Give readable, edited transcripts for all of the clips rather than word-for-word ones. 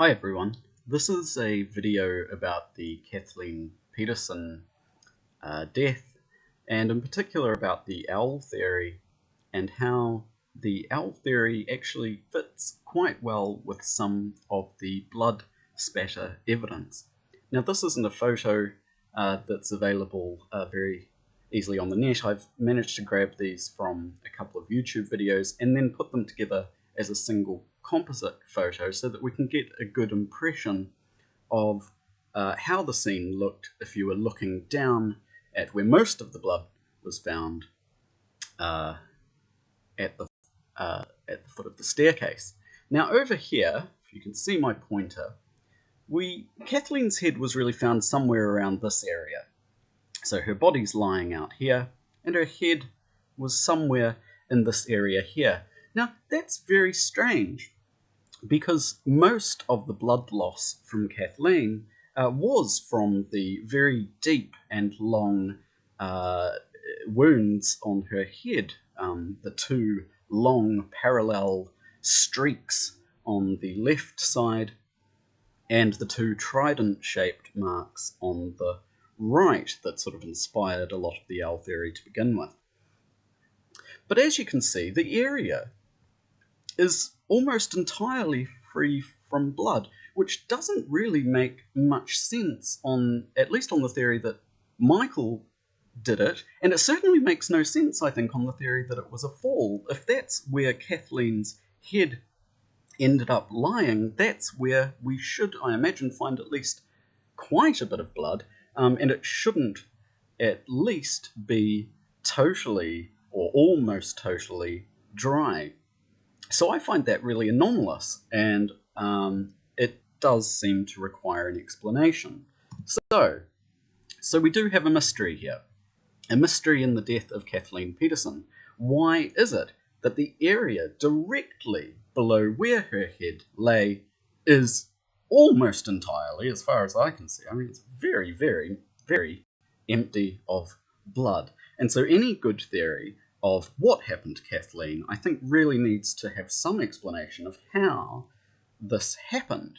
Hi everyone, this is a video about the Kathleen Peterson death, and in particular about the owl theory and how the owl theory actually fits quite well with some of the blood spatter evidence. Now this isn't a photo that's available very easily on the net. I've managed to grab these from a couple of YouTube videos and then put them together as a single composite photo so that we can get a good impression of how the scene looked if you were looking down at where most of the blood was found at the foot of the staircase. Now over here, if you can see my pointer, Kathleen's head was really found somewhere around this area. So her body's lying out here, and her head was somewhere in this area here. Now, that's very strange, because most of the blood loss from Kathleen was from the very deep and long wounds on her head, the two long parallel streaks on the left side and the two trident-shaped marks on the right that sort of inspired a lot of the owl theory to begin with. But as you can see, the area is almost entirely free from blood, which doesn't really make much sense, at least on the theory that Michael did it, and it certainly makes no sense, I think, on the theory that it was a fall. If that's where Kathleen's head ended up lying, that's where we should, I imagine, find at least quite a bit of blood, and it shouldn't at least be totally or almost totally dry. So I find that really anomalous, and it does seem to require an explanation. So we do have a mystery here, a mystery in the death of Kathleen Peterson. Why is it that the area directly below where her head lay is almost entirely, as far as I can see, I mean, it's very, very, very empty of blood? And so any good theory of what happened to Kathleen, I think, really needs to have some explanation of how this happened.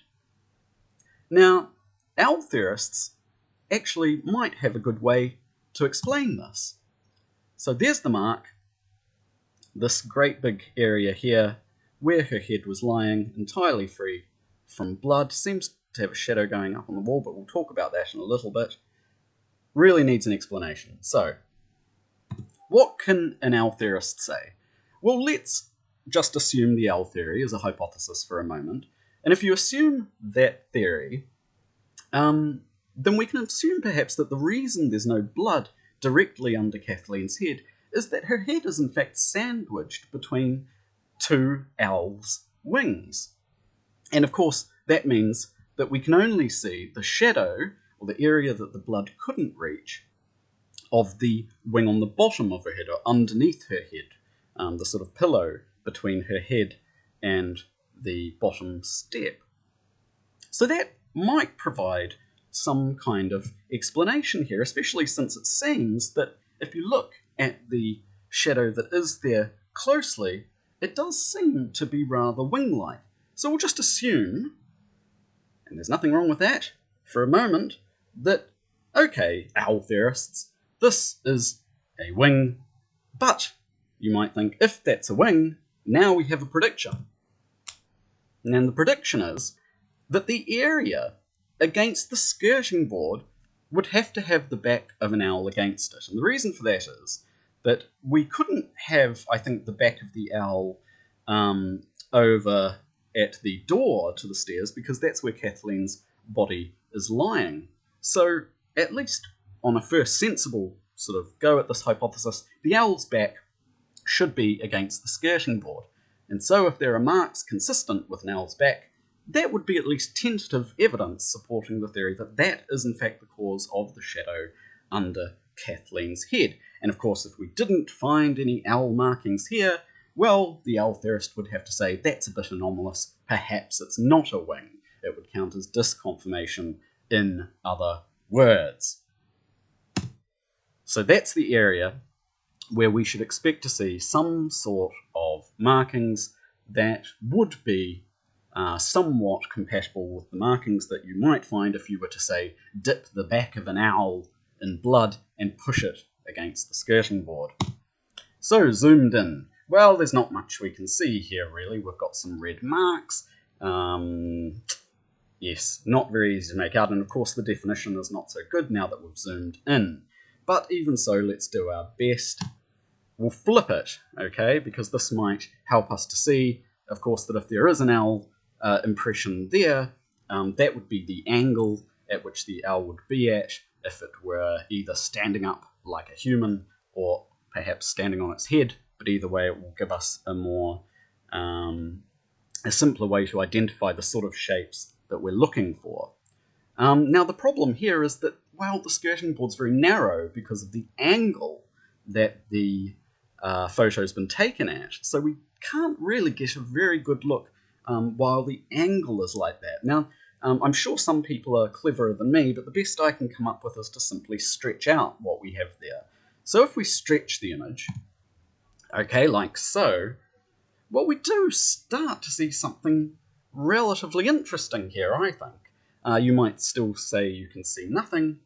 Now, owl theorists actually might have a good way to explain this. So there's the mark, this great big area here, where her head was lying, entirely free from blood. Seems to have a shadow going up on the wall, but we'll talk about that in a little bit. Really needs an explanation. So, what can an owl theorist say? Well, let's just assume the owl theory is a hypothesis for a moment. And if you assume that theory, then we can assume perhaps that the reason there's no blood directly under Kathleen's head is that her head is in fact sandwiched between two owls' wings. And of course, that means that we can only see the shadow, or the area that the blood couldn't reach, of the wing on the bottom of her head, or underneath her head, the sort of pillow between her head and the bottom step. So that might provide some kind of explanation here, especially since it seems that if you look at the shadow that is there closely, it does seem to be rather wing-like. So we'll just assume, and there's nothing wrong with that, for a moment, that, okay, owl theorists, this is a wing, but you might think, if that's a wing, now we have a prediction. And the prediction is that the area against the skirting board would have to have the back of an owl against it. And the reason for that is that we couldn't have, I think, the back of the owl over at the door to the stairs, because that's where Kathleen's body is lying. So, at least on a first sensible sort of go at this hypothesis, the owl's back should be against the skirting board. And so if there are marks consistent with an owl's back, that would be at least tentative evidence supporting the theory that that is in fact the cause of the shadow under Kathleen's head. And of course, if we didn't find any owl markings here, well, the owl theorist would have to say that's a bit anomalous, perhaps it's not a wing. It would count as disconfirmation, in other words. So that's the area where we should expect to see some sort of markings that would be somewhat compatible with the markings that you might find if you were to, say, dip the back of an owl in blood and push it against the skirting board. So, zoomed in. Well, there's not much we can see here, really. We've got some red marks. Yes, not very easy to make out, and of course the definition is not so good now that we've zoomed in. But even so, let's do our best. We'll flip it, okay, because this might help us to see, of course, that if there is an owl impression there, that would be the angle at which the owl would be at if it were either standing up like a human or perhaps standing on its head, but either way it will give us a more a simpler way to identify the sort of shapes that we're looking for. Now the problem here is that, well, the skirting board's very narrow because of the angle that the photo's been taken at, so we can't really get a very good look while the angle is like that. Now, I'm sure some people are cleverer than me, but the best I can come up with is to simply stretch out what we have there. So if we stretch the image, okay, like so, well, we do start to see something relatively interesting here, I think. You might still say you can see nothing,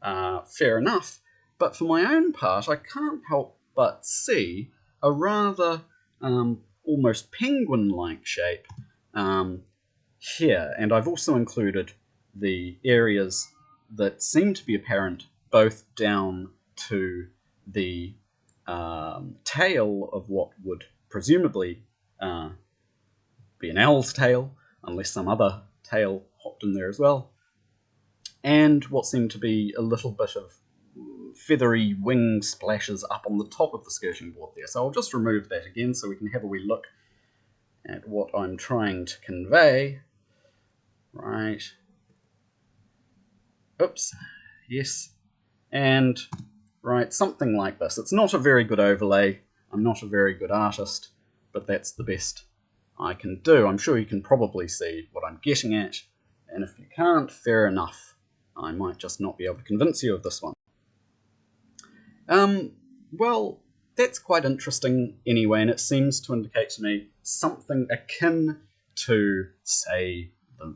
fair enough, but for my own part, I can't help but see a rather almost penguin-like shape here, and I've also included the areas that seem to be apparent both down to the tail of what would presumably be an owl's tail, unless some other tail hopped in there as well, and what seemed to be a little bit of feathery wing splashes up on the top of the skirting board there. So I'll just remove that again so we can have a wee look at what I'm trying to convey. Right. Oops. Yes. And, right, something like this. It's not a very good overlay. I'm not a very good artist, but that's the best I can do. I'm sure you can probably see what I'm getting at, and if you can't, fair enough. I might just not be able to convince you of this one. Well, that's quite interesting anyway, and it seems to indicate to me something akin to, say, the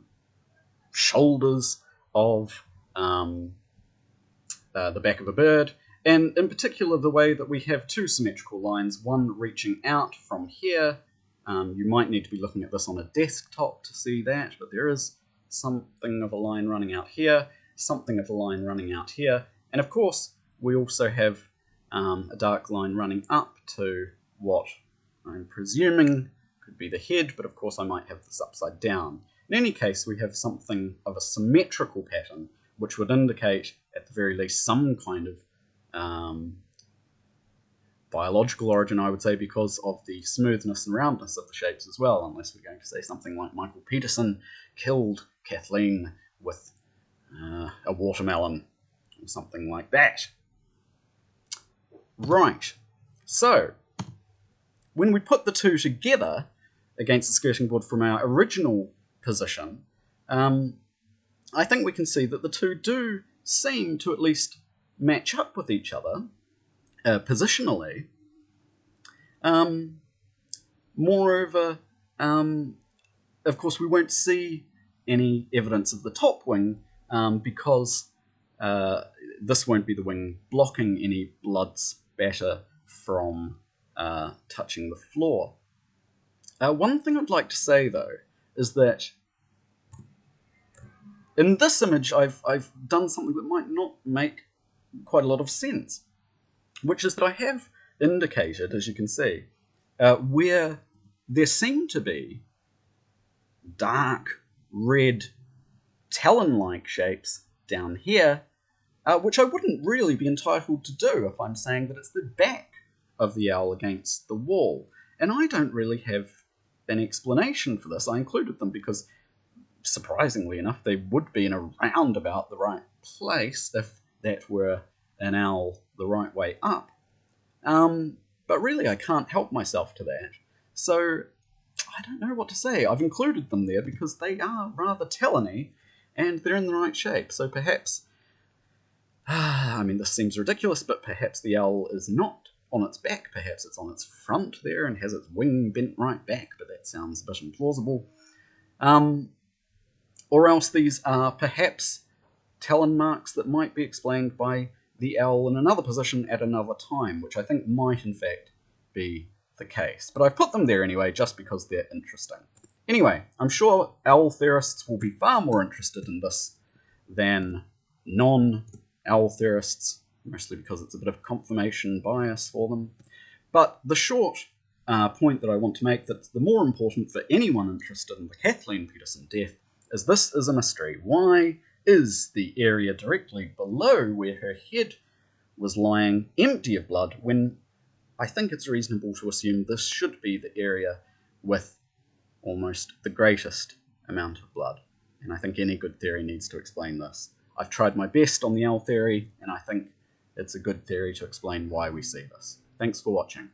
shoulders of the back of a bird, and in particular the way that we have two symmetrical lines, one reaching out from here. You might need to be looking at this on a desktop to see that, but there is something of a line running out here, something of a line running out here, and of course we also have a dark line running up to what I'm presuming could be the head, but of course I might have this upside down. In any case, we have something of a symmetrical pattern, which would indicate, at the very least, some kind of biological origin, I would say, because of the smoothness and roundness of the shapes as well, unless we're going to say something like Michael Peterson killed Kathleen with a watermelon, or something like that. Right, so when we put the two together against the skirting board from our original position, I think we can see that the two do seem to at least match up with each other positionally. Moreover, of course, we won't see any evidence of the top wing because this won't be the wing blocking any blood spatter from touching the floor. One thing I'd like to say, though, is that in this image I've done something that might not make quite a lot of sense, which is that I have indicated, as you can see, where there seem to be dark red talon-like shapes down here, which I wouldn't really be entitled to do if I'm saying that it's the back of the owl against the wall. And I don't really have an explanation for this. I included them because, surprisingly enough, they would be in around about the right place if that were an owl the right way up. But really I can't help myself to that. So I don't know what to say. I've included them there because they are rather talony and they're in the right shape. So perhaps, I mean, this seems ridiculous, but perhaps the owl is not on its back. Perhaps it's on its front there and has its wing bent right back, but that sounds a bit implausible. Or else these are perhaps talon marks that might be explained by the owl in another position at another time, which I think might in fact be the case. But I've put them there anyway, just because they're interesting. Anyway, I'm sure owl theorists will be far more interested in this than non-owl theorists, mostly because it's a bit of confirmation bias for them. But the short point that I want to make, that's the more important for anyone interested in the Kathleen Peterson death, is this is a mystery. Why is the area directly below where her head was lying empty of blood, when I think it's reasonable to assume this should be the area with almost the greatest amount of blood? And I think any good theory needs to explain this. I've tried my best on the owl theory, and I think it's a good theory to explain why we see this. Thanks for watching.